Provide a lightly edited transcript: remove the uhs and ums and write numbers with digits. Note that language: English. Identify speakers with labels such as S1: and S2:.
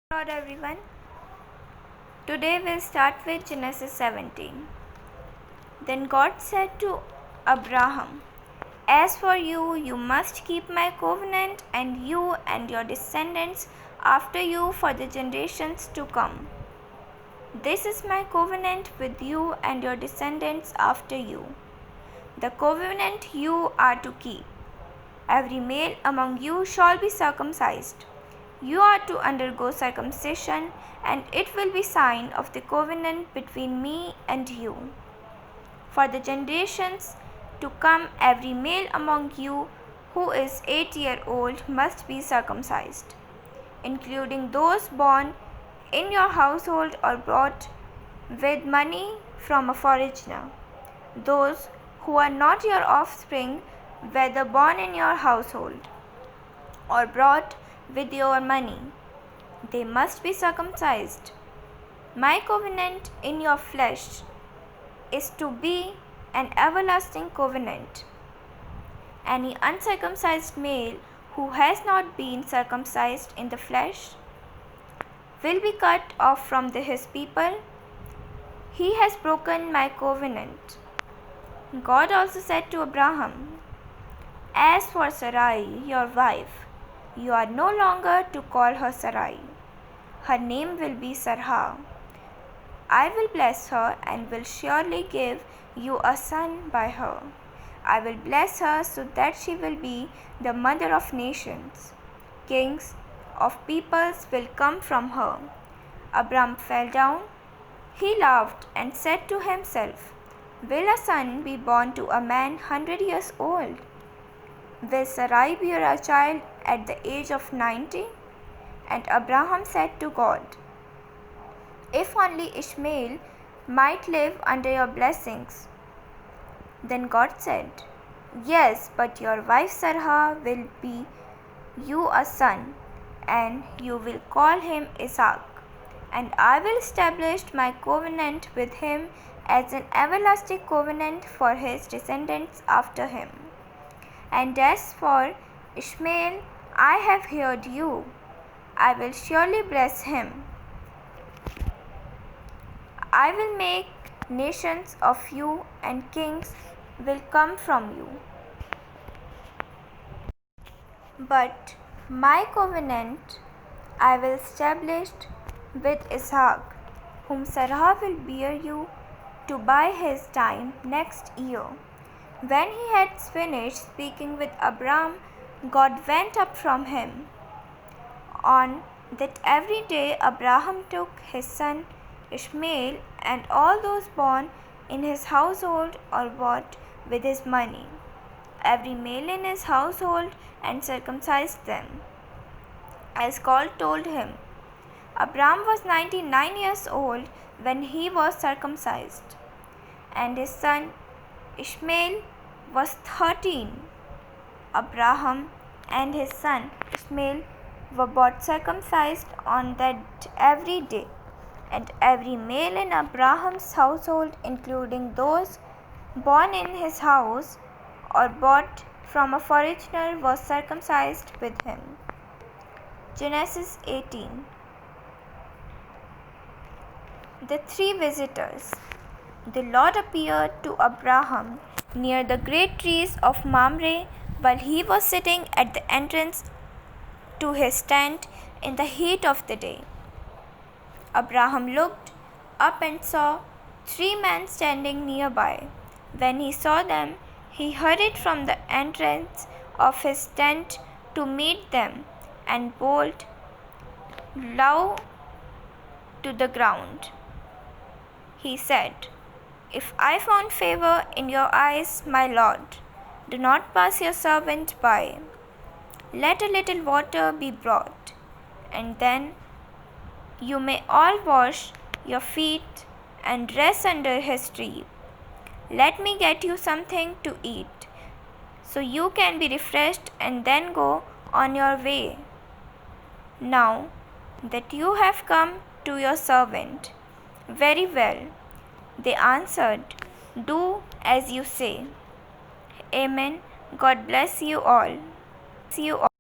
S1: Hello everyone. Today we'll start with Genesis 17. Then God said to Abraham, "As for you, you must keep my covenant, and you and your descendants after you for the generations to come. This is my covenant with you and your descendants after you, the covenant you are to keep. Every male among you shall be circumcised. You are to undergo circumcision, and it will be sign of the covenant between me and you. For the generations to come, every male among you who is 8 years old must be circumcised, including those born in your household or bought with money from a foreigner. Those who are not your offspring, whether born in your household or brought with your money, they must be circumcised. My covenant in your flesh is to be an everlasting covenant. Any uncircumcised male who has not been circumcised in the flesh will be cut off from his people. He has broken my covenant." God also said to Abraham, "As for Sarai, your wife, you are no longer to call her Sarai. Her name will be Sarah. I will bless her and will surely give you a son by her. I will bless her so that she will be the mother of nations. Kings of peoples will come from her." Abram fell down. He laughed and said to himself, "Will a son be born to a man 100 years old? Will Sarai bear a child at the age of 90? And Abraham said to God, "If only Ishmael might live under your blessings." Then God said, "Yes, but your wife Sarah will be you a son, and you will call him Isaac. And I will establish my covenant with him as an everlasting covenant for his descendants after him. And as for Ishmael, I have heard you. I will surely bless him. I will make nations of you, and kings will come from you. But my covenant I will establish with Isaac, whom Sarah will bear you to by his time next year." When he had finished speaking with Abram, God went up from him. On that very day Abraham took his son Ishmael and all those born in his household or bought with his money, every male in his household, and circumcised them, as God told him. Abram was 99 years old when he was circumcised, and his son Ishmael was 13. Abraham and his son Ishmael were both circumcised on that very day, and every male in Abraham's household, including those born in his house or bought from a foreigner, was circumcised with him. Genesis 18. The three visitors. The Lord appeared to Abraham near the great trees of Mamre while he was sitting at the entrance to his tent in the heat of the day. Abraham looked up and saw 3 men standing nearby. When he saw them, he hurried from the entrance of his tent to meet them and bowed low to the ground. He said, "If I found favor in your eyes, my Lord, do not pass your servant by. Let a little water be brought, and then you may all wash your feet and rest under his tree. Let me get you something to eat, so you can be refreshed and then go on your way. Now that you have come to your servant." "Very well," they answered. "Do as you say." Amen. God bless you all. See you all.